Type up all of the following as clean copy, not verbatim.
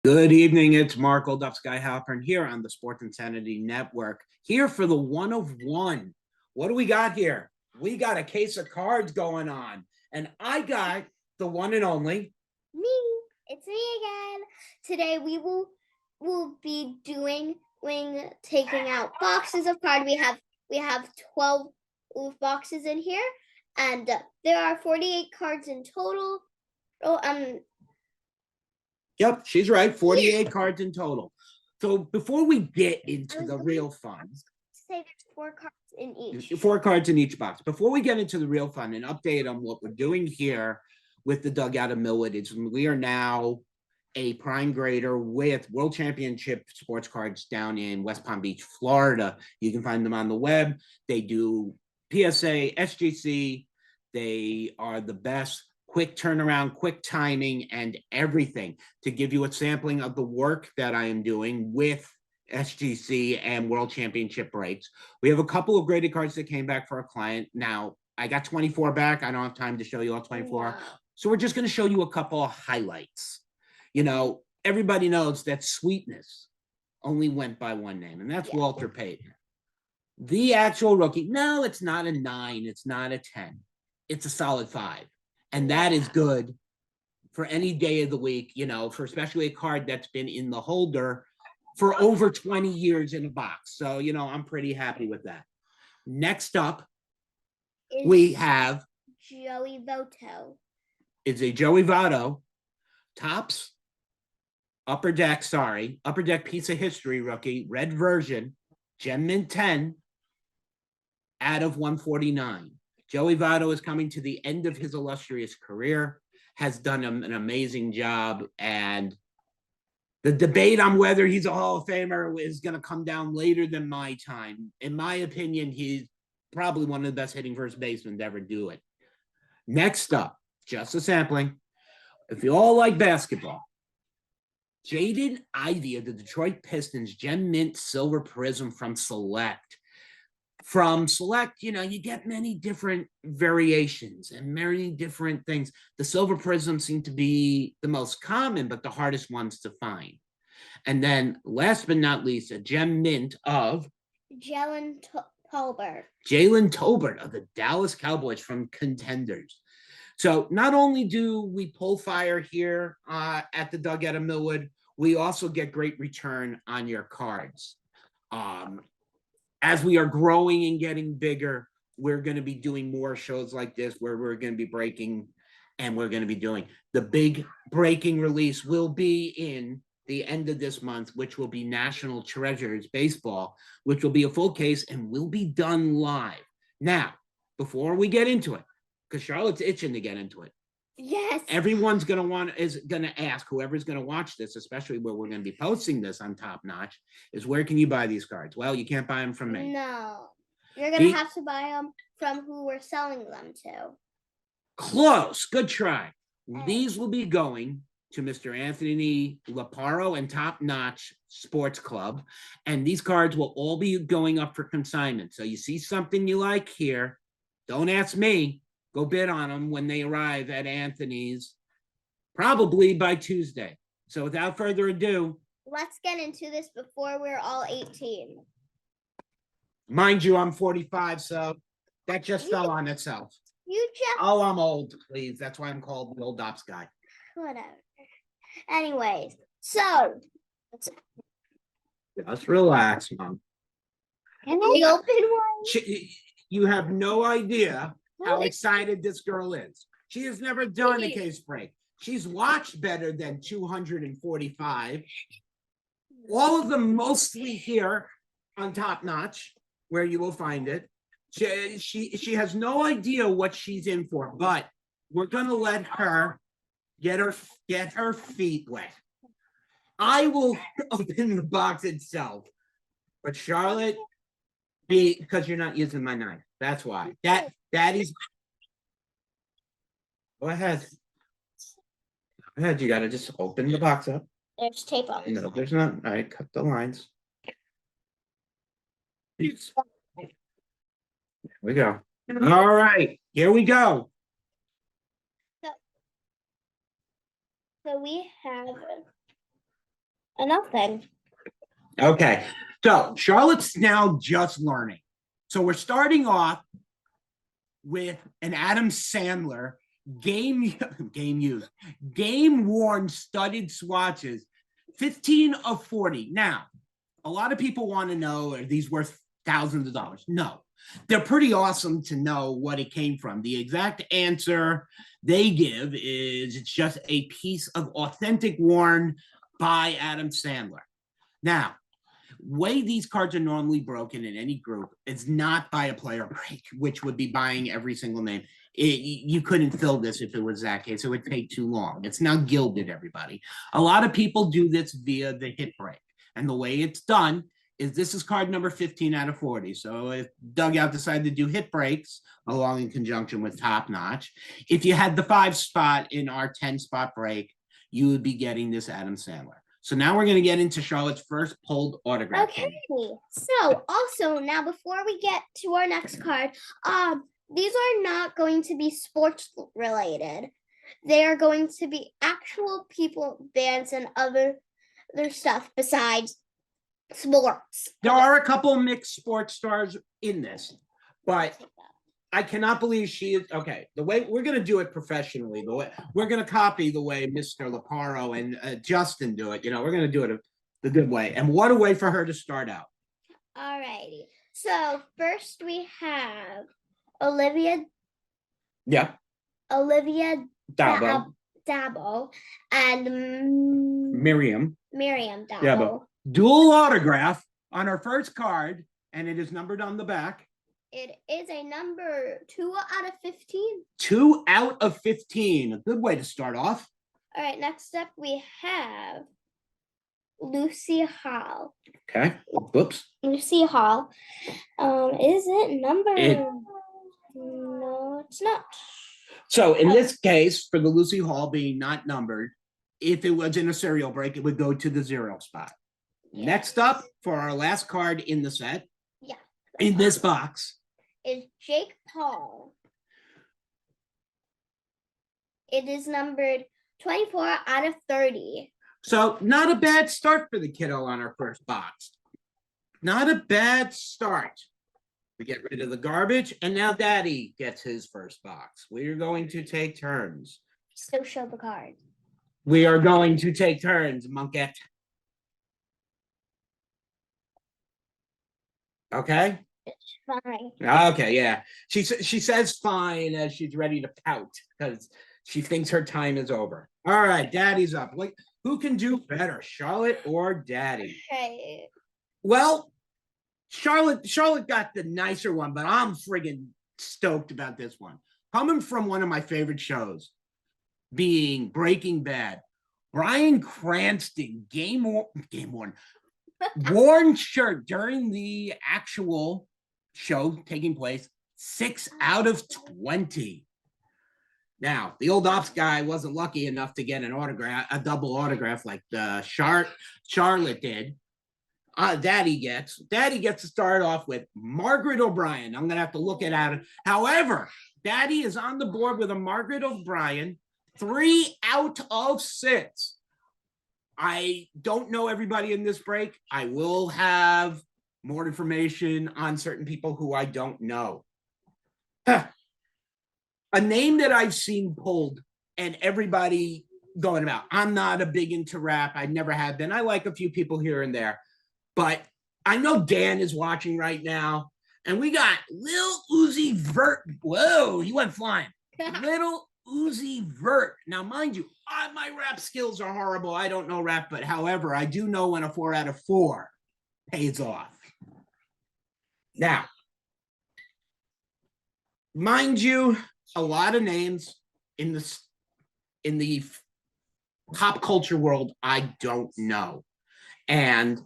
Good evening. It's Mark Oldupsky Halpern here on the Sports Insanity Network. Here for the one of one. What do we got here? We got a case of cards going on, and I got the one and only me. It's me again. Today we will be taking out boxes of cards. We have 12 boxes in here, and there are 48 cards in total. Yep, she's right. 48 cards in total. So before we get into the real fun, say there's 4 cards in each. 4 cards in each box. Before we get into the real fun, an update on what we're doing here with the Dugout of Millwood is we are now a prime grader with World Championship sports cards down in West Palm Beach, Florida. You can find them on the web. They do PSA, SGC. They are the best. Quick turnaround, quick timing, and everything to give you a sampling of the work that I am doing with SGC and World Championship breaks. We have a couple of graded cards that came back for a client. Now, I got 24 back. I don't have time to show you all 24. Wow. So we're just going to show you a couple of highlights. You know, everybody knows that Sweetness only went by one name, and that's Walter Payton. The actual rookie, no, it's not a 9. It's not a 10. It's a solid 5. And that is good for any day of the week, you know, for especially a card that's been in the holder for over 20 years in a box. So, you know, I'm pretty happy with that. Next up, we have Joey Votto. It's a Joey Votto Topps Upper Deck piece of history rookie, red version, Gem Mint 10 out of 149. Joey Votto is coming to the end of his illustrious career, has done an amazing job, and the debate on whether he's a Hall of Famer is going to come down later than my time. In my opinion, he's probably one of the best hitting first basemen to ever do it. Next up, just a sampling. If you all like basketball, Jaden Ivey of the Detroit Pistons Gem Mint Silver Prism from Select. From Select, you know, you get many different variations and many different things. The silver prisms seem to be the most common, but the hardest ones to find. And then last but not least, a gem mint of Jalen Tolbert. Jalen Tolbert of the Dallas Cowboys from Contenders. So not only do we pull fire here at the Dugout of Millwood, we also get great return on your cards. As we are growing and getting bigger, we're going to be doing more shows like this where we're going to be breaking, and we're going to be doing the big breaking release will be in the end of this month, which will be National Treasures Baseball, which will be a full case and will be done live. Now, before we get into it, because Charlotte's itching to get into it. Yes. Everyone's going to ask, whoever's going to watch this, especially where we're going to be posting this on Top Notch, is where can you buy these cards? Well, you can't buy them from me. No. You're going to have to buy them from who we're selling them to. Close. Good try. These will be going to Mr. Anthony Laparo and Top Notch Sports Club, and these cards will all be going up for consignment. So you see something you like here, don't ask me. Go bid on them when they arrive at Anthony's, probably by Tuesday. So without further ado, let's get into this before we're all 18. Mind you, I'm 45, so that just fell on itself. Oh, I'm old, please. That's why I'm called the old ops guy. Whatever. Anyways, so just relax, Mom. Can we open one? You have no idea how excited this girl is. She has never done a case break. She's watched better than 245. All of them mostly here on Top Notch, where you will find it. She has no idea what she's in for, but we're gonna let her get her feet wet. I will open the box itself, but Charlotte, because you're not using my knife. That's why. Daddy's. Go ahead. Go ahead. You gotta just open the box up. There's tape on it. No, there's not. All right, cut the lines. There we go. All right, here we go. So we have Nothing. Okay. So Charlotte's now just learning. So we're starting off with an Adam Sandler game worn studded swatches, 15 of 40. Now, a lot of people want to know, are these worth thousands of dollars? No. They're pretty awesome to know what it came from. The exact answer they give is it's just a piece of authentic worn by Adam Sandler. Now, way these cards are normally broken in any group is not by a player break, which would be buying every single name. You couldn't fill this if it was that case. It would take too long. It's not gilded, everybody. A lot of people do this via the hit break. And the way it's done is this is card number 15 out of 40. So if Dugout decided to do hit breaks along in conjunction with Top Notch, if you had the 5 spot in our 10 spot break, you would be getting this Adam Sandler. So now we're going to get into Charlotte's first pulled autograph. Okay. So also now before we get to our next card, these are not going to be sports related. They are going to be actual people, bands, and other stuff besides sports. There are a couple of mixed sports stars in this, but I cannot believe she is okay. The way we're going to do it professionally, the way we're going to copy the way Mr. Laparo and Justin do it. We're going to do it the good way. And what a way for her to start out. All righty. So first we have Olivia. Yeah. Olivia Dabo. Dabo and Miriam Dabo. Dabo. Dual autograph on her first card, and it is numbered on the back. It is a number 2 out of 15. 2 out of 15. A good way to start off. All right, next up we have Lucy Hall. Okay. Whoops. Lucy Hall. Is it numbered? No, it's not. So in this case, for the Lucy Hall being not numbered, if it was in a serial break, it would go to the 0 spot. Yes. Next up, for our last card in the set, in this box, is Jake Paul. It is numbered 24 out of 30. So not a bad start for the kiddo on our first box. Not a bad start. We get rid of the garbage, and now Daddy gets his first box. We are going to take turns. Still show the card. We are going to take turns, Monkette. Okay? It's fine. Okay, yeah. She says fine as she's ready to pout because she thinks her time is over. All right, Daddy's up. Like, who can do better, Charlotte or Daddy? Okay. Well, Charlotte got the nicer one, but I'm friggin' stoked about this one. Coming from one of my favorite shows, being Breaking Bad, Bryan Cranston, game worn, worn shirt during the actual show taking place, 6 out of 20. Now, the old ops guy wasn't lucky enough to get a double autograph like Charlotte did. Daddy gets to start off with Margaret O'Brien. I'm gonna have to look it at. However, Daddy is on the board with a Margaret O'Brien, 3 out of 6. I don't know everybody in this break. I will have more information on certain people who I don't know. A name that I've seen pulled and everybody going about. I'm not a big into rap. I never have been. I like a few people here and there. But I know Dan is watching right now. And we got Lil Uzi Vert. Whoa, he went flying. Little Uzi Vert. Now, mind you, my rap skills are horrible. I don't know rap, but however, I do know when a 4 out of 4 pays off. Now, mind you, a lot of names in the pop culture world I don't know. And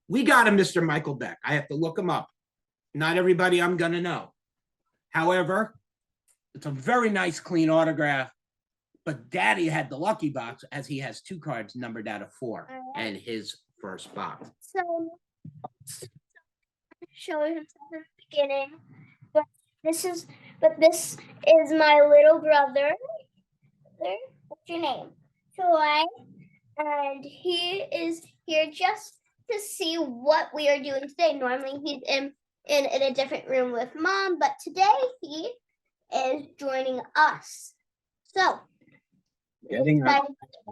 we got a Mr. Michael Beck. I have to look him up. Not everybody I'm going to know. However, it's a very nice, clean autograph. But Daddy had the lucky box as he has 2 cards numbered out of 4 and his first box. So, show himself at the beginning. But this is my little brother. What's your name? Troy. and he is here just to see what we are doing today. Normally he's in a different room with Mom, but today he is joining us. So Getting that-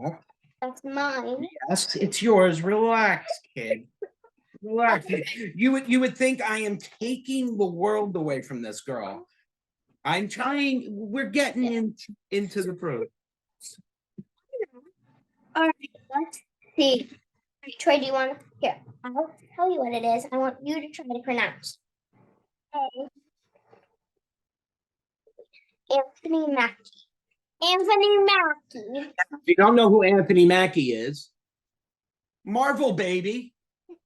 up. that's mine. Yes, it's yours. Relax, kid. Relax. You would think I am taking the world away from this girl. I'm trying. We're getting into the fruit. All right, let's see. Troy, do you want to? Here, I'll tell you what it is. I want you to try to pronounce. Anthony Mackie. Anthony Mackie. If you don't know who Anthony Mackie is, Marvel, baby.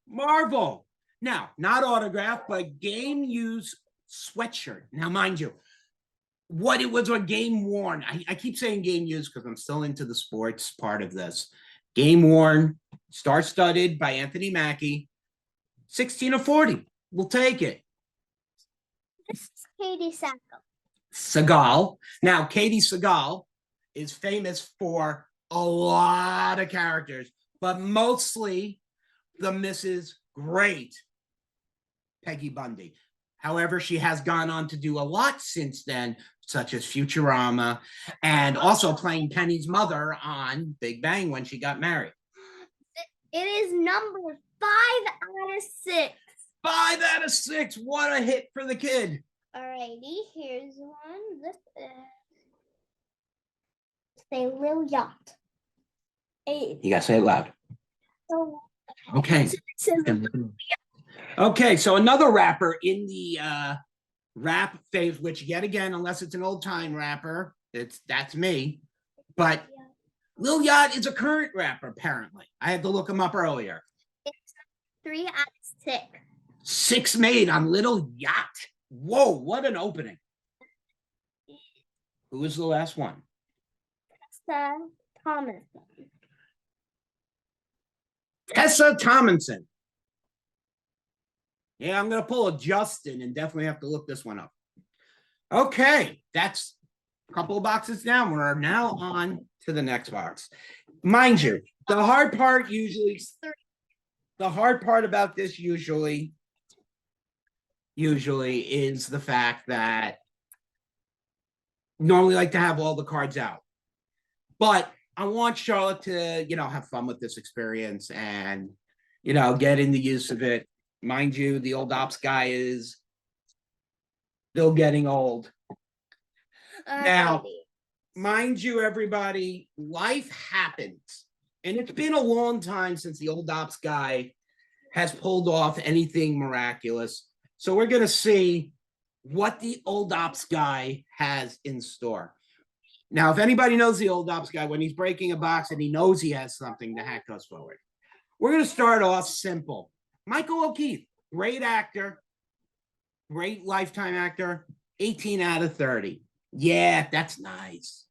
Marvel. Now, not autograph, but game use sweatshirt. Now, mind you, what it was a game worn. I keep saying game used because I'm still into the sports part of this. Game worn, star studded by Anthony Mackie. 16 of 40. We'll take it. This is Katie Sacco. Seagal. Now, Katie Seagal is famous for a lot of characters, but mostly the Mrs. Great Peggy Bundy. However, she has gone on to do a lot since then, such as Futurama, and also playing Penny's mother on Big Bang when she got married. It is number 5 out of 6. 5 out of 6. What a hit for the kid. Alrighty, here's one. This is say Lil Yacht. You gotta say it loud. So, Okay. Okay, so another rapper in the rap phase, which yet again, unless it's an old time rapper, that's me. But Lil Yacht is a current rapper, apparently. I had to look him up earlier. It's 3 out of 6. 6 made on Lil Yacht. Whoa, what an opening. Who was the last one? Thomas. Tessa Tomlinson. Yeah, I'm going to pull a Justin and definitely have to look this one up. Okay, that's a couple of boxes down. We're now on to the next box. Mind you, the hard part about this usually is the fact that normally like to have all the cards out. But I want Charlotte to, have fun with this experience and, get in the use of it. Mind you, the old ops guy is still getting old. Now, mind you, everybody, life happens. And it's been a long time since the old ops guy has pulled off anything miraculous. So we're going to see what the old ops guy has in store. Now, if anybody knows the old ops guy, when he's breaking a box and he knows he has something, the hat goes forward. We're going to start off simple. Michael O'Keefe, great actor, great lifetime actor, 18 out of 30. Yeah, that's nice.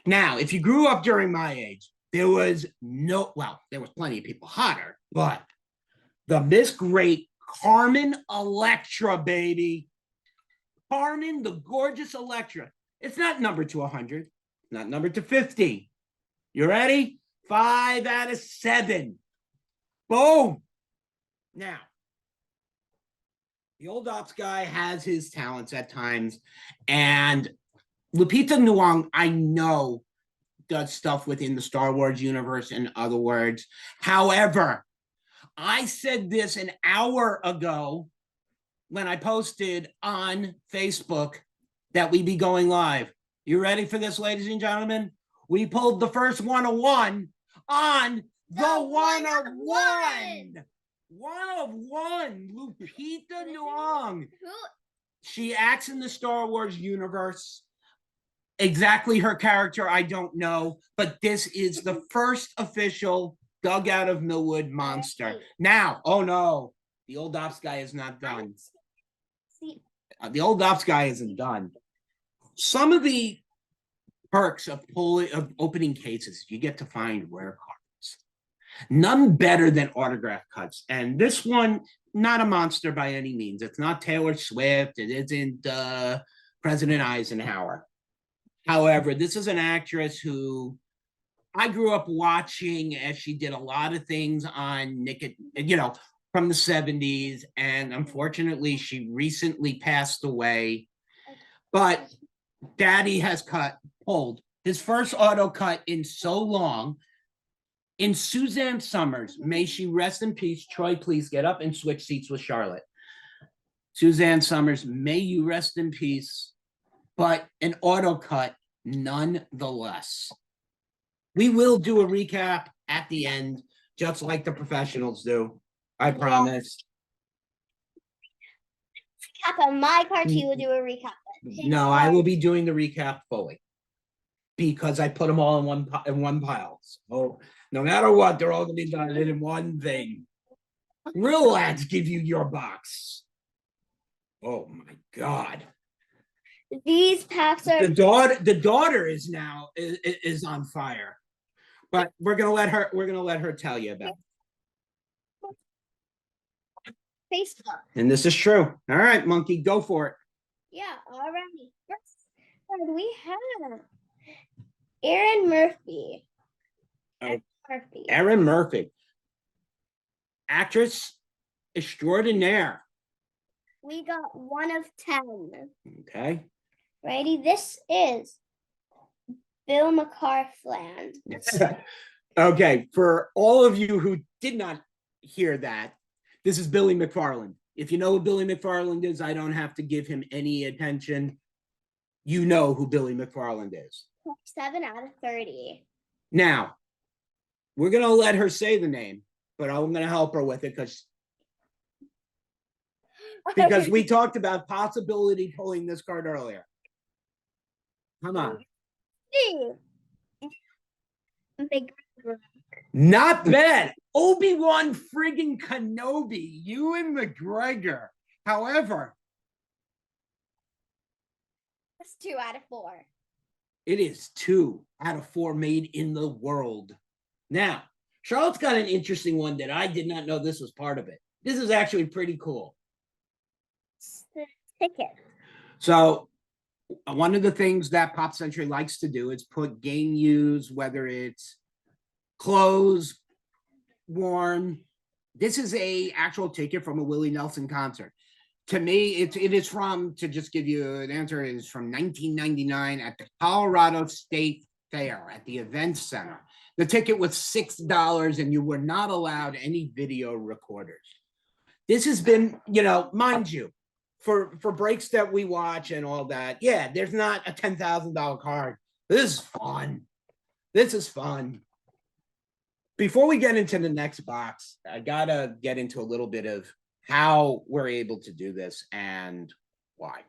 Now, if you grew up during my age, there was plenty of people hotter, but the Miss Great Carmen Electra, baby. Carmen, the gorgeous Electra. It's not numbered to 100, not numbered to 50. You ready? 5 out of 7. Boom. Now, the old ops guy has his talents at times, and Lupita Nyong'o, I know, does stuff within the Star Wars universe, in other words. However, I said this an hour ago when I posted on Facebook that we'd be going live. You ready for this, ladies and gentlemen? We pulled the first 101 on the 101. 101, Lupita Nyong'o. She acts in the Star Wars universe. Exactly her character, I don't know, but this is the first official dug out of Millwood monster. Now, oh no, the old ops guy is not done. The old ops guy isn't done. Some of the perks of opening cases, you get to find rare cards. None better than autograph cuts. And this one, not a monster by any means. It's not Taylor Swift. It isn't President Eisenhower. However, this is an actress who I grew up watching as she did a lot of things on Nick, from the 70s. And unfortunately, she recently passed away. But Daddy has pulled his first auto cut in so long. In Suzanne Summers, may she rest in peace. Troy, please get up and switch seats with Charlotte. Suzanne Summers, may you rest in peace. But an auto cut nonetheless. We will do a recap at the end, just like the professionals do. I promise. Recap on my card, he will do a recap. No, I will be doing the recap fully because I put them all in one pile. So no matter what, they're all going to be done in one thing. Relax, give you your box. Oh my God. These packs are the daughter is now is on fire. But we're gonna let her tell you about it. Facebook. And this is true. All right, Monkey, go for it. Yeah, already. First, we have Erin Murphy. Erin Murphy, actress extraordinaire. We got 1 of 10. Okay. Ready? This is Bill McCarfland. Okay, for all of you who did not hear that, this is Billy McFarland. If you know who Billy McFarland is, I don't have to give him any attention. You know who Billy McFarland is. 7 out of 30. Now, we're going to let her say the name, but I'm going to help her with it because we talked about possibility pulling this card earlier. Come on. Not bad. Obi-Wan friggin' Kenobi, Ewan McGregor. However, that's 2 out of 4. It is 2 out of 4 made in the world. Now, Charlotte's got an interesting one that I did not know this was part of it. This is actually pretty cool. It's the ticket. So, one of the things that Pop Century likes to do is put game used, whether it's clothes, worn. This is a actual ticket from a Willie Nelson concert. To me, it is from, to just give you an answer, it is from 1999 at the Colorado State Fair at the Event Center. The ticket was $6 and you were not allowed any video recorders. This has been, mind you, for breaks that we watch and all that, yeah, there's not a $10,000 card. This is fun. This is fun. Before we get into the next box, I gotta get into a little bit of how we're able to do this and why.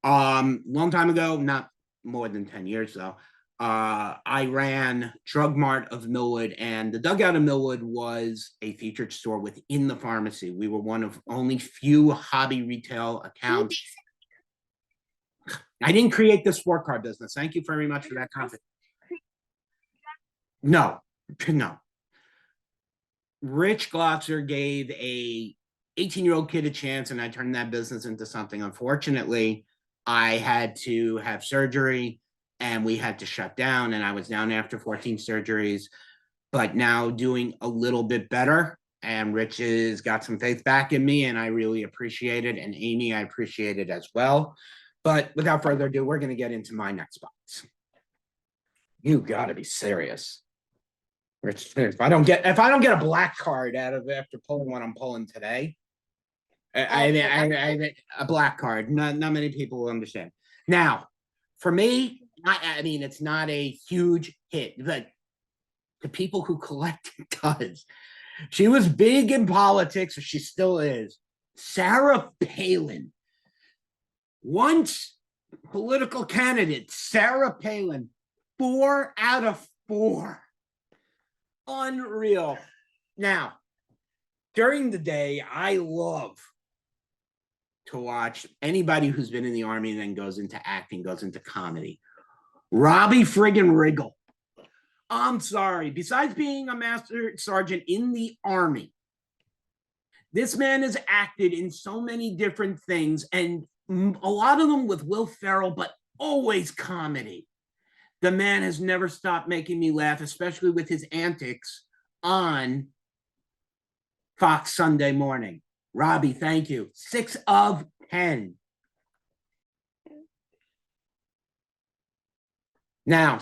Long time ago, not more than 10 years though, I ran Drug Mart of Millwood, and the Dugout of Millwood was a featured store within the pharmacy. We were one of only few hobby retail accounts. I didn't create the sport card business. Thank you very much for that comment. No. Rich Glotzer gave a 18-year-old kid a chance, and I turned that business into something. Unfortunately, I had to have surgery and we had to shut down, and I was down after 14 surgeries, but now doing a little bit better. And Rich has got some faith back in me, and I really appreciate it. And Amy, I appreciate it as well. But without further ado, we're going to get into my next box. You got to be serious. Rich, if I don't get a black card out of it after pulling what I'm pulling today, I a black card. Not many people will understand. Now, for me, I mean, it's not a huge hit, but the people who collect it does. She was big in politics, or she still is. Sarah Palin. Once political candidate, Sarah Palin, 4 out of 4. Unreal. Now, during the day, I love to watch anybody who's been in the Army and then goes into acting, goes into comedy. Robbie friggin' Riggle. I'm sorry. Besides being a master sergeant in the Army, this man has acted in so many different things, and a lot of them with Will Ferrell, but always comedy. The man has never stopped making me laugh, especially with his antics on Fox Sunday Morning. Robbie, thank you. 6 of 10. Now,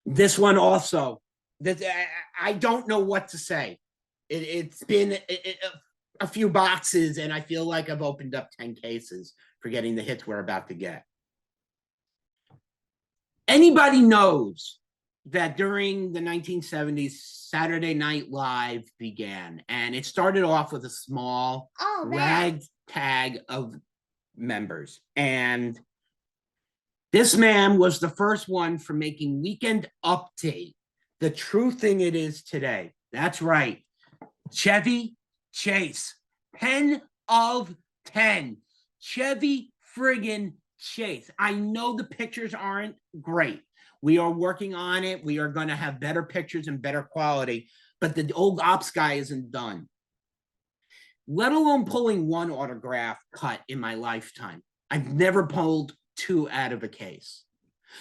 this one also, I don't know what to say. It's been a few boxes, and I feel like I've opened up 10 cases for getting the hits we're about to get. Anybody knows that during the 1970s, Saturday Night Live began, and it started off with a small ragtag of members. And this man was the first one for making Weekend Update the true thing it is today. That's right. Chevy Chase, 10 of 10. Chevy friggin' Chase. I know the pictures aren't great. We are working on it. We are going to have better pictures and better quality, but the old ops guy isn't done. Let alone pulling one autograph cut in my lifetime. I've never pulled 2 out of a case.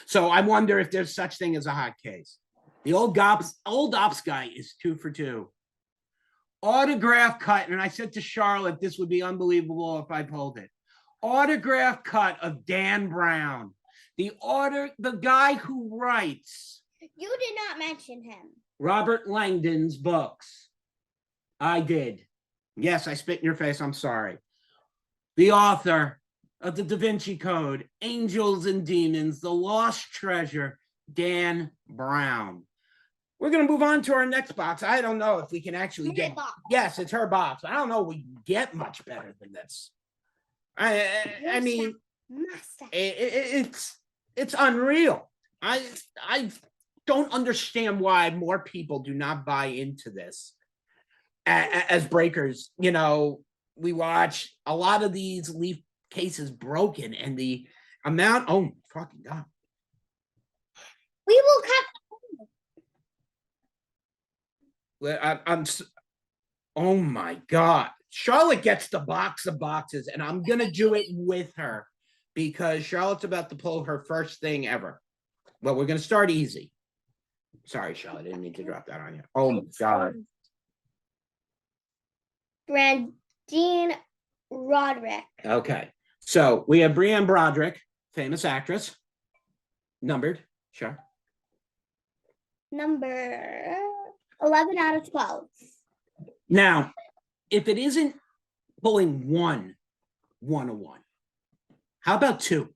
So I wonder if there's such thing as a hot case. The old ops guy is 2 for 2. Autograph cut, and I said to Charlotte, this would be unbelievable if I pulled it. Autograph cut of Dan Brown, the guy who writes. You did not mention him. Robert Langdon's books. I did. Yes, I spit in your face. I'm sorry. The author of the Da Vinci Code, Angels and Demons, The Lost Treasure, Dan Brown. We're going to move on to our next box. I don't know if we can actually get... Yes, it's her box. I don't know if we can get much better than this. I mean, it's unreal. I don't understand why more people do not buy into this as breakers. You know, we watch a lot of these Leaf cases broken, and the amount... Oh, fucking God. We will cut... Oh my God. Charlotte gets the box of boxes, and I'm going to do it with her because Charlotte's about to pull her first thing ever. Well, we're going to start easy. Sorry, Charlotte. I didn't mean to drop that on you. Oh my God. Brandine Roderick. Okay. So we have Brienne Broderick, famous actress. Numbered. Sure. Number 11 out of 12. Now, if it isn't pulling 101, how about 2?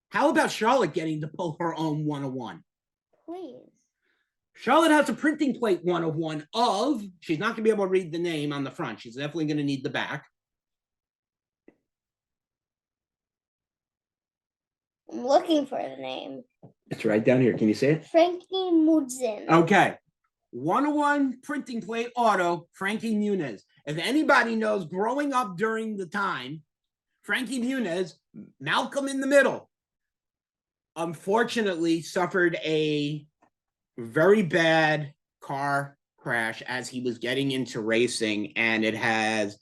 How about Charlotte getting to pull her own 101? Please. Charlotte has a printing plate 101 of, she's not going to be able to read the name on the front. She's definitely going to need the back. I'm looking for the name. It's right down here. Can you see it? Frankie Muniz. Okay. 101 printing plate auto, Frankie Muniz. If anybody knows, growing up during the time, Frankie Muniz, Malcolm in the Middle, unfortunately suffered a very bad car crash as he was getting into racing, and it has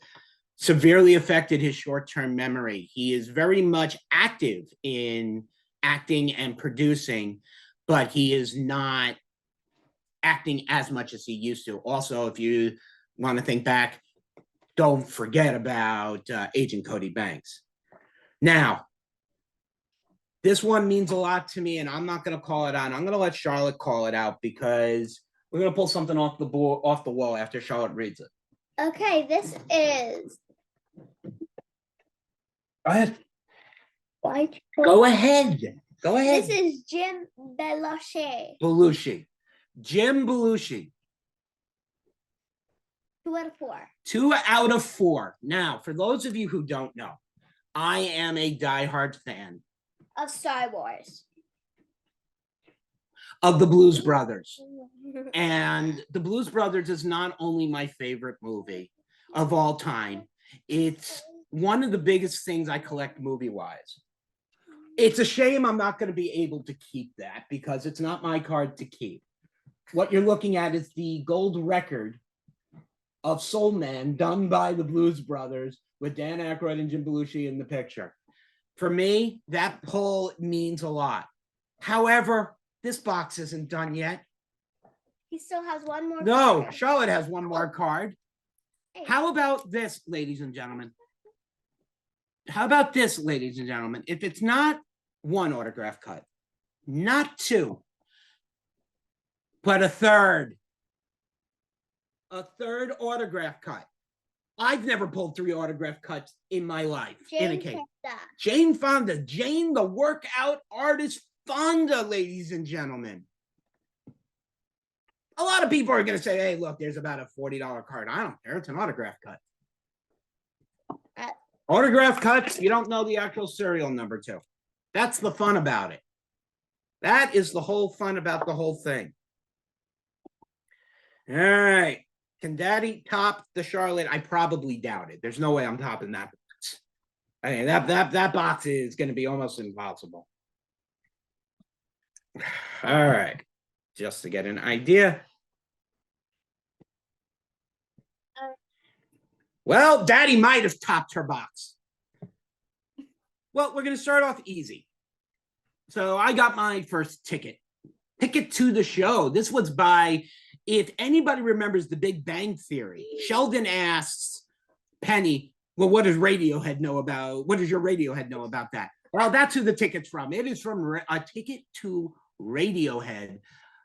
severely affected his short-term memory. He is very much active in acting and producing, but he is not acting as much as he used to. Also, if you want to think back, don't forget about Agent Cody Banks. Now, this one means a lot to me, and I'm not going to call it out. I'm going to let Charlotte call it out because we're going to pull something off the wall after Charlotte reads it. Okay, this is... Go ahead. White. Go ahead. Go ahead. This is Jim Belushi. Belushi. Jim Belushi. 2 out of 4. 2 out of 4. Now, for those of you who don't know, I am a diehard fan Of Star Wars. of the Blues Brothers. And the Blues Brothers is not only my favorite movie of all time, it's one of the biggest things I collect movie-wise. It's a shame I'm not going to be able to keep that because it's not my card to keep. What you're looking at is the gold record of Soul Man done by the Blues Brothers with Dan Aykroyd and Jim Belushi in the picture. For me, that pull means a lot. However, this box isn't done yet. He still has one more. No, card. Charlotte has one more card. Hey. How about this, ladies and gentlemen? How about this, ladies and gentlemen? If it's not one autograph cut, not two, but a third autograph cut. I've never pulled 3 autograph cuts in my life in a case. Jane Fonda, Jane the workout artist Fonda, ladies and gentlemen. A lot of people are going to say, hey, look, there's about a $40 card. I don't care. It's an autograph cut. Autograph cuts, you don't know the actual serial number too. That's the fun about it. That is the whole fun about the whole thing. All right. Can Daddy top the Charlotte? I probably doubt it. There's no way I'm topping that box. I mean, that box is going to be almost impossible. All right. Just to get an idea. Well, Daddy might have topped her box. Well, we're going to start off easy. So I got my first ticket. Ticket to the show. This was by, if anybody remembers The Big Bang Theory, Sheldon asks Penny, well, what does Radiohead know about, what does your Radiohead know about that? Well, that's who the ticket's from. It is from a ticket to Radiohead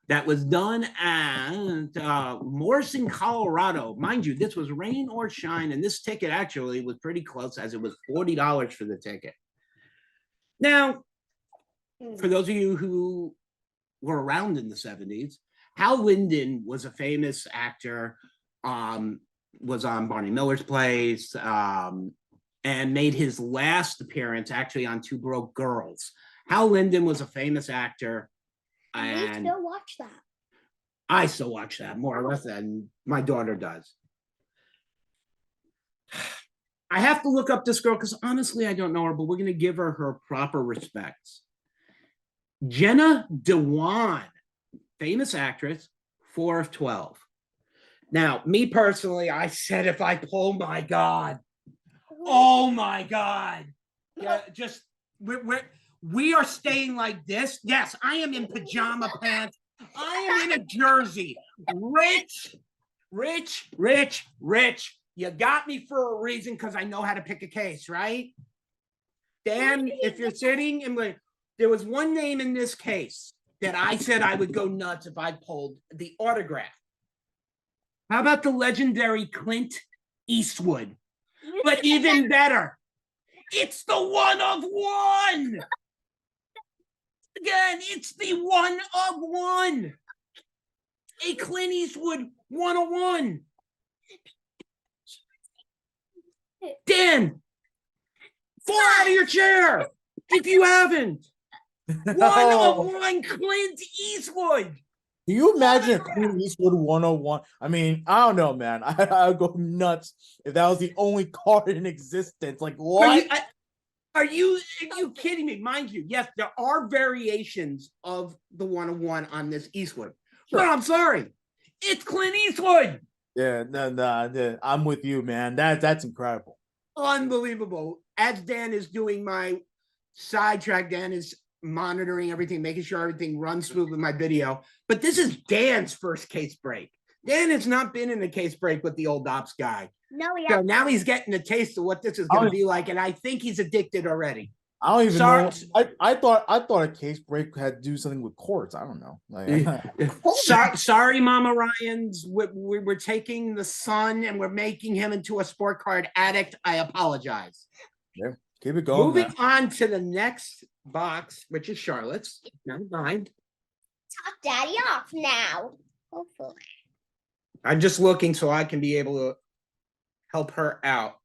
that was done at Morrison, Colorado. Mind you, this was rain or shine, and this ticket actually was pretty close, as it was $40 for the ticket. Now, for those of you who were around in the 70s, Hal Linden was a famous actor, was on Barney Miller's Place, and made his last appearance actually on Two Broke Girls. Hal Linden was a famous actor. And we still watch that. I still watch that more or less than my daughter does. I have to look up this girl because honestly, I don't know her, but we're going to give her proper respects. Jenna Dewan, famous actress, 4 of 12. Now, me personally, I said if I pull, my God. Oh my God. Yeah, just we are staying like this. Yes, I am in pajama pants. I am in a jersey. Rich. You got me for a reason because I know how to pick a case, right? Dan, if you're sitting and there was one name in this case that I said I would go nuts if I pulled the autograph. How about the legendary Clint Eastwood? But even better, it's the 1 of 1. Again, it's the 1 of 1. A Clint Eastwood 1 of 1. Dan, fall out of your chair if you haven't. 1 of 1 Clint Eastwood. Do you imagine Clint Eastwood 101? I mean, I don't know, man. I'd go nuts if that was the only card in existence. Like, what? Are you kidding me? Mind you, yes, there are variations of the 1 of 1 on this Eastwood. Sure. But I'm sorry, it's Clint Eastwood. Yeah, no, I'm with you, man. That's incredible. Unbelievable. As Dan is doing my sidetrack, Dan is monitoring everything, making sure everything runs smooth with my video. But this is Dan's first case break. Dan has not been in a case break with the old ops guy. No, so now he's getting a taste of what this is going to be like, and I think he's addicted already. I don't even know. I thought a case break had to do something with courts. I don't know. Sorry, Mama Ryans. We're taking the son and we're making him into a sport card addict. I apologize. Yeah, keep it going. Moving on to the next box, which is Charlotte's. Never mind. Top Daddy off now. Hopefully. I'm just looking so I can be able to help her out.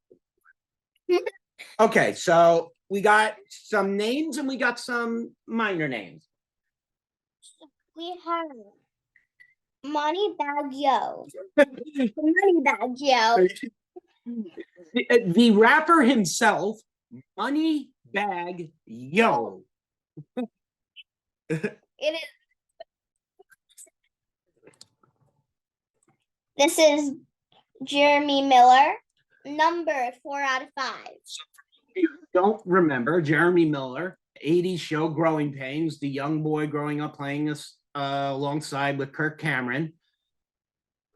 Okay, so we got some names and we got some minor names. We have Moneybag Yo. Moneybag Yo. The rapper himself, Moneybag Yo. It is. This is Jeremy Miller, number 4 out of 5. You don't remember Jeremy Miller, 80s show Growing Pains, the young boy growing up playing this alongside with Kirk Cameron.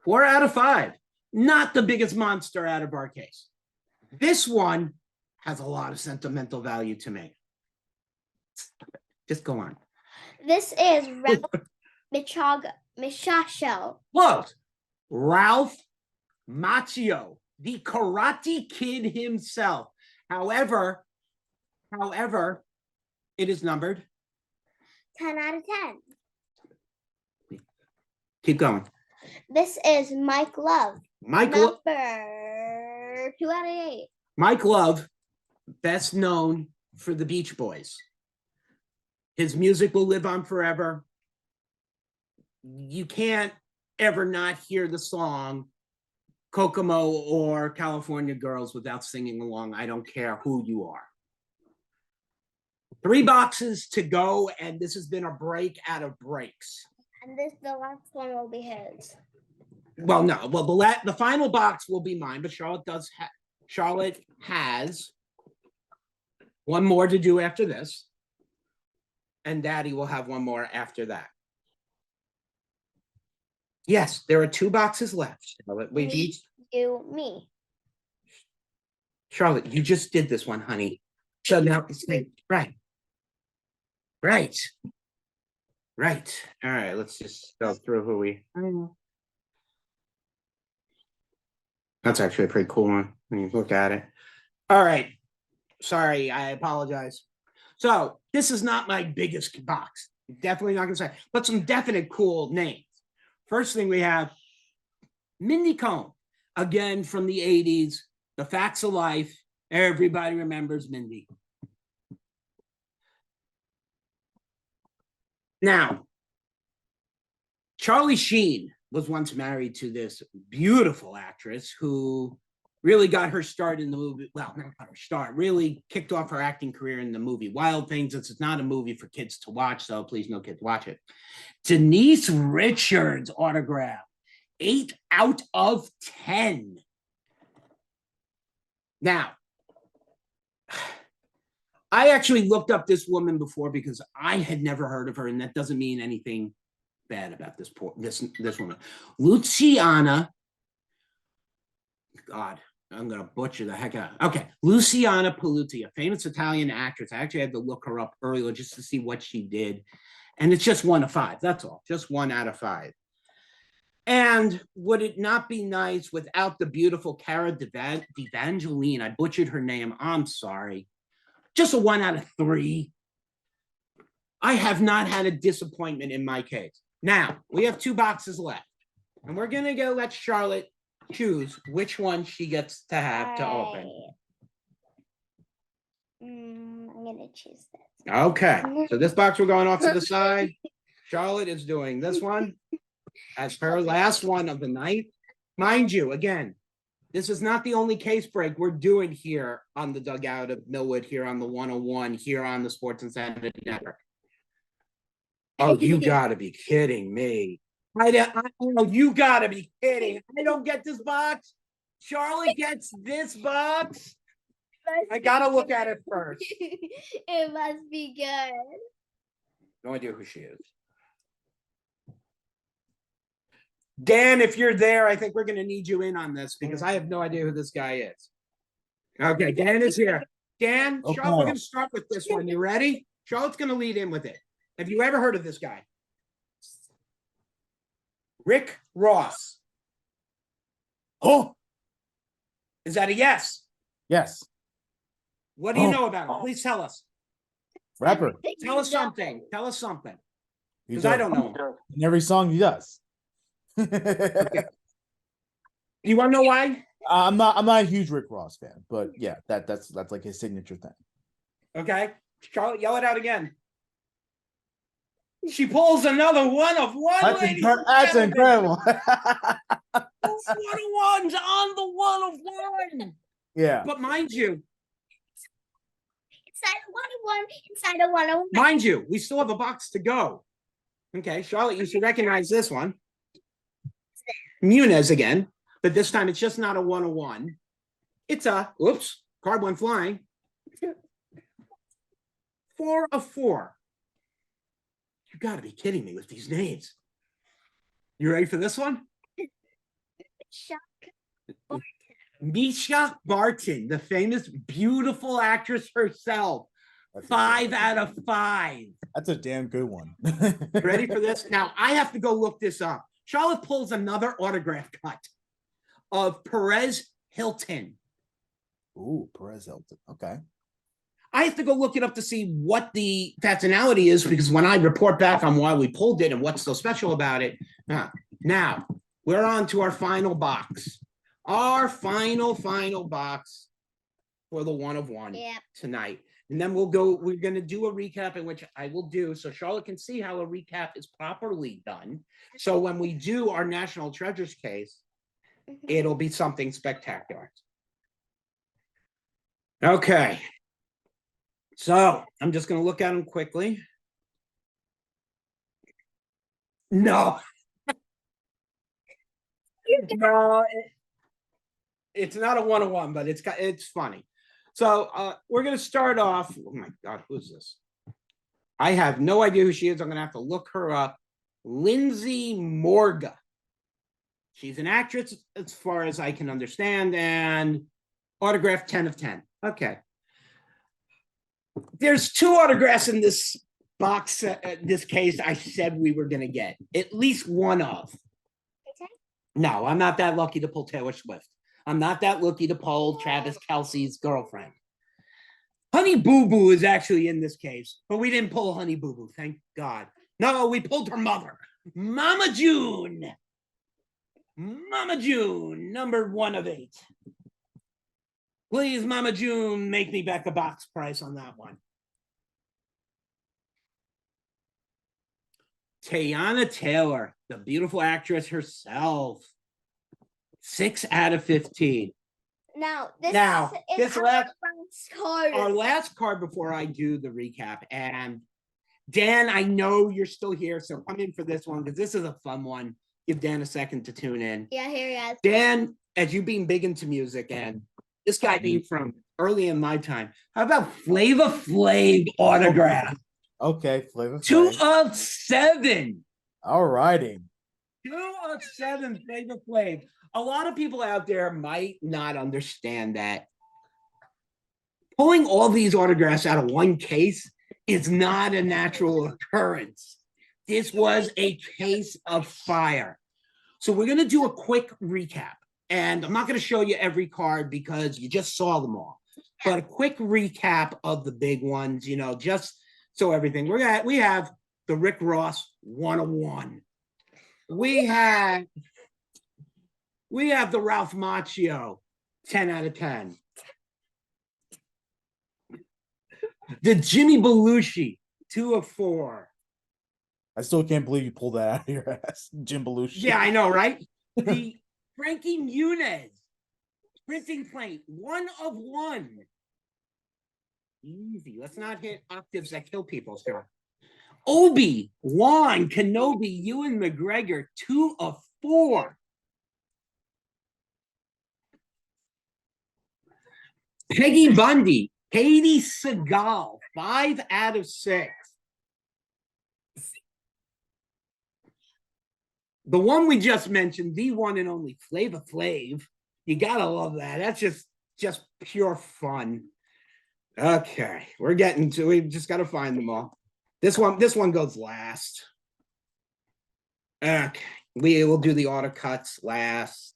4 out of 5. Not the biggest monster out of our case. This one has a lot of sentimental value to me. Just go on. This is Ralph Michacho. Close. Ralph Macchio, the Karate Kid himself. However, it is numbered 10 out of 10. Keep going. This is Mike Love. Mike Number 2 out of 8. Mike Love, best known for the Beach Boys. His music will live on forever. You can't ever not hear the song Kokomo or California Girls without singing along. I don't care who you are. 3 boxes to go, and this has been a break out of breaks. And the last one will be his. Well, no. Well, the final box will be mine, but Charlotte has one more to do after this, and Daddy will have one more after that. Yes, there are 2 boxes left. Charlotte, we've each. Me. Charlotte, you just did this one, honey. So now it's right. All right, let's just go through who we. That's actually a pretty cool one when you look at it. All right. Sorry, I apologize. So this is not my biggest box. Definitely not gonna say, but some definite cool names. First thing we have Mindy Cohn, again from the 80s, The Facts of Life. Everybody remembers Mindy. Now, Charlie Sheen was once married to this beautiful actress who really got her start in the movie. Well, not her start, really kicked off her acting career in the movie Wild Things. This is not a movie for kids to watch, so please no kids watch it. Denise Richards autograph, 8 out of 10. Now, I actually looked up this woman before because I had never heard of her, and that doesn't mean anything bad about this woman. Luciana, God, I'm gonna butcher the heck out. Okay, Luciana Palluti, a famous Italian actress. I actually had to look her up earlier just to see what she did, and it's just 1 of 5. That's all, just 1 out of 5. And would it not be nice without the beautiful Cara D'Evangeline? I butchered her name. I'm sorry. Just a 1 out of 3. I have not had a disappointment in my case. Now, we have 2 boxes left. And we're going to let Charlotte choose which one she gets to have to open. I'm going to choose this. Okay. So this box we're going off to the side. Charlotte is doing this one as her last one of the night. Mind you, again, this is not the only case break we're doing here on the Dugout of Millwood, here on the 101, here on the Sports Incentive Network. Oh, you gotta be kidding me. You gotta be kidding. I don't get this box. Charlotte gets this box. I gotta look at it first. It must be good. No idea who she is. Dan, if you're there, I think we're going to need you in on this because I have no idea who this guy is. Okay, Dan is here. Dan, Okay. Charlotte, we're going to start with this one. You ready? Charlotte's going to lead in with it. Have you ever heard of this guy? Rick Ross. Oh, Is that a yes? yes. What do you know about him? Please tell us. Rapper. Tell us something. Tell us something. He Because I does. don't know him. In every song he does. You want to know why? I'm not a huge Rick Ross fan, but yeah, that's like his signature thing. Okay. Charlotte, yell it out again. She pulls another 1 of 1. That's incredible. 1 of 1s on the 1 of 1. Yeah. But mind you, Inside a 101. mind you, we still have a box to go. Okay, Charlotte, you should recognize this one. Muniz again, but this time it's just not a 101. It's a, oops, card went flying. 4 of 4. You got to be kidding me with these names. You ready for this one? Shock. Misha Barton, the famous beautiful actress herself. That's a 5 damn- out of 5. That's a damn good one. Ready for this? Now, I have to go look this up. Charlotte pulls another autograph cut of Perez Hilton. Ooh, Perez Hilton. Okay. I have to go look it up to see what the nationality is, because when I report back on why we pulled it and what's so special about it. Now, we're on to our final box. Our final box for the 1 of 1 tonight. And then we're going to do a recap, in which I will do, so Charlotte can see how a recap is properly done. So when we do our National Treasures case, it'll be something spectacular. Okay. So I'm just going to look at them quickly. No. No, it's not a 1 of 1, but it's funny. So we're going to start off. Oh my God, who's this? I have no idea who she is. I'm going to have to look her up. Lindsay Morga. She's an actress, as far as I can understand, and autograph 10 of 10. Okay. There's 2 autographs in this box, this case, I said we were going to get. At least one of. Okay. No, I'm not that lucky to pull Taylor Swift. I'm not that lucky to pull Travis Kelce's girlfriend. Honey Boo Boo is actually in this case, but we didn't pull Honey Boo Boo, thank God. No, we pulled her mother, Mama June. Mama June, number 1 of 8. Please, Mama June, make me back a box price on that one. Teyana Taylor, the beautiful actress herself. 6 out of 15. Now, this our last card. Our last card before I do the recap. And Dan, I know you're still here, so come in for this one, because this is a fun one. Give Dan a second to tune in. Yeah, here he is. Dan, as you being big into music, and this guy being from early in my time, how about Flava Flav autograph? Okay, Flavor 2 Flav. of 7. All righty. 2 of 7 Flava Flav. A lot of people out there might not understand that pulling all these autographs out of one case is not a natural occurrence. This was a case of fire. So we're going to do a quick recap. And I'm not going to show you every card because you just saw them all. But a quick recap of the big ones, just so everything. We have the Rick Ross 1 of 1. We have the Ralph Macchio 10 out of 10. The Jimmy Belushi 2 of 4. I still can't believe you pulled that out of your ass, Jim Belushi. Yeah, I know, right? The Frankie Muniz printing plate 1 of 1. Easy. Let's not hit octaves that kill people, sir. Obi-Wan Kenobi Ewan McGregor 2 of 4. Peggy Bundy, Katie Seagal, 5 out of 6. The one we just mentioned, the one and only Flava Flav. You gotta love that. That's just pure fun. Okay, we just gotta find them all. This one goes last. Okay, we will do the auto cuts last.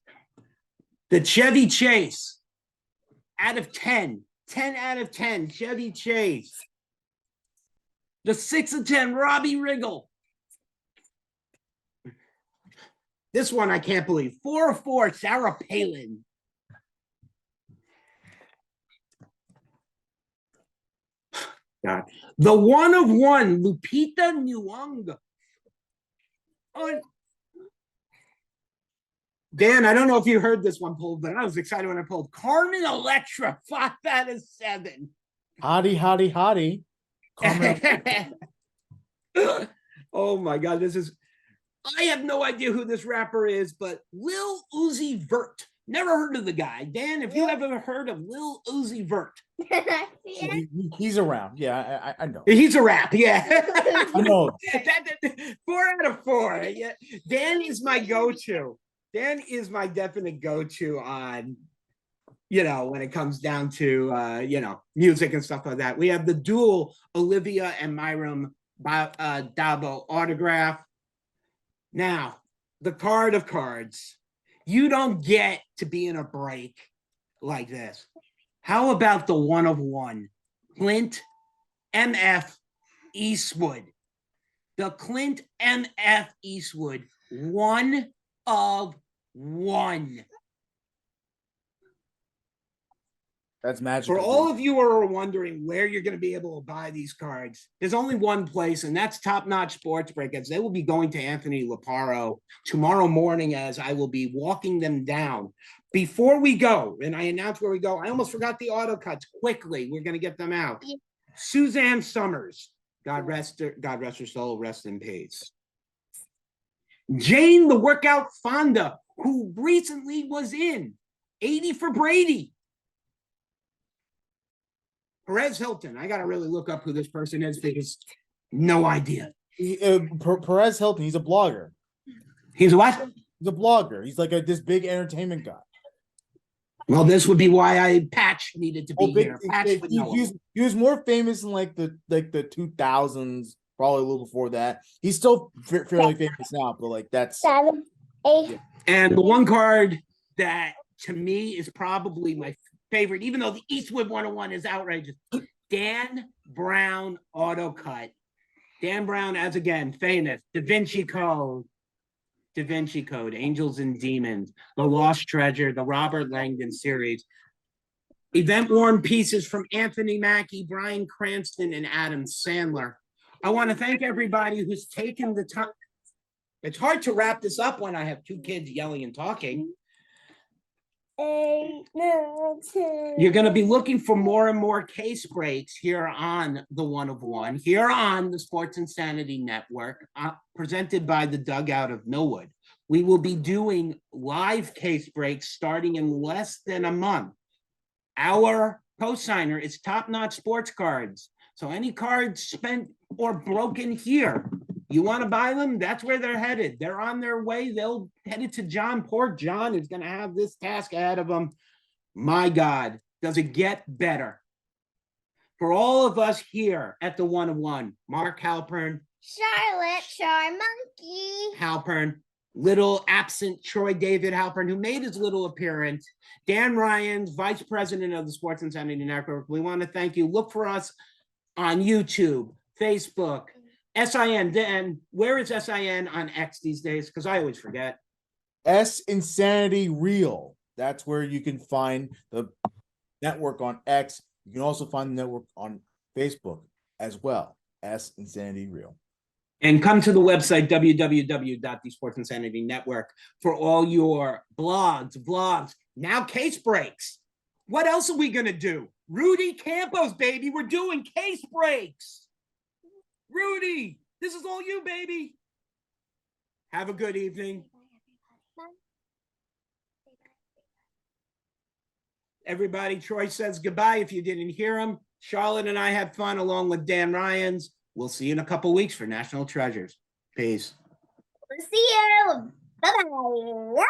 The Chevy Chase. Out of 10. 10 out of 10. Chevy Chase. The 6 of 10. Robbie Riggle. This one I can't believe. 4 of 4. Sarah Palin. God. The 1 of 1. Lupita Nyong'o. Dan, I don't know if you heard this one pulled, but I was excited when I pulled Carmen Electra, 5 out of 7. Hottie. Carmen. Oh my God, I have no idea who this rapper is, but Lil Uzi Vert, Never heard of the guy. Dan, if you ever heard of Lil Uzi Vert, Yeah. He's around. Yeah, I know. he's a rap. Yeah. I know. 4 out of 4. Yeah. Dan is my go-to. Dan is my definite go-to on, when it comes down to, music and stuff like that. We have the dual Olivia and Myram Dabo autograph. Now, the card of cards. You don't get to be in a break like this. How about the 1 of 1? Clint M.F. Eastwood. The Clint M.F. Eastwood 1 of 1. That's magical. For all of you who are wondering where you're going to be able to buy these cards, there's only one place, and that's Top Notch Sports Break, as they will be going to Anthony Laparo tomorrow morning as I will be walking them down. Before we go, and I announce where we go, I almost forgot the auto cuts. Quickly, we're going to get them out. Suzanne Summers, God rest her soul, rest in peace. Jane the Workout Fonda, who recently was in 80 for Brady. Perez Hilton. I got to really look up who this person is because no idea. Perez Hilton, he's a blogger. He's a what? He's a blogger. He's like this big entertainment guy. Well, this would be why Patch needed to be here. Patch would know. He was more famous in like the 2000s, probably a little before that. He's still fairly famous now, but like that's 7, 8. And the one card that to me is probably my favorite, even though the Eastwood 101 is outrageous. Dan Brown auto cut. Dan Brown, as again, famous. Da Vinci Code, Angels and Demons, The Lost Treasure, the Robert Langdon series. Event worn pieces from Anthony Mackie, Bryan Cranston, and Adam Sandler. I want to thank everybody who's taken the time. It's hard to wrap this up when I have 2 kids yelling and talking. You're going to be looking for more and more case breaks here on the 1 of 1, here on the Sports Insanity Network, presented by the Dugout of Millwood. We will be doing live case breaks starting in less than a month. Our co-signer is Top Notch Sports Cards. So any cards spent or broken here, you want to buy them? That's where they're headed. They're on their way. They'll headed to John. Poor John is going to have this task ahead of him. My God, does it get better? For all of us here at the 1 of 1, Mark Halpern, Charlotte Charmonkey, Halpern, little absent Troy David Halpern, who made his little appearance, Dan Ryans, Vice President of the Sports Insanity Network. We want to thank you. Look for us on YouTube, Facebook, SIN. Dan, where is SIN on X these days? Because I always forget. S Insanity Real. That's where you can find the network on X. You can also find the network on Facebook as well. S Insanity Real. And come to the website, www.thesportsinsanitynetwork, for all your blogs, vlogs, now case breaks. What else are we going to do? Rudy Campos, baby. We're doing case breaks. Rudy, this is all you, baby. Have a good evening. Everybody, Troy says goodbye if you didn't hear him. Charlotte and I had fun along with Dan Ryans. We'll see you in a couple weeks for National Treasures. Peace. See you. Bye-bye.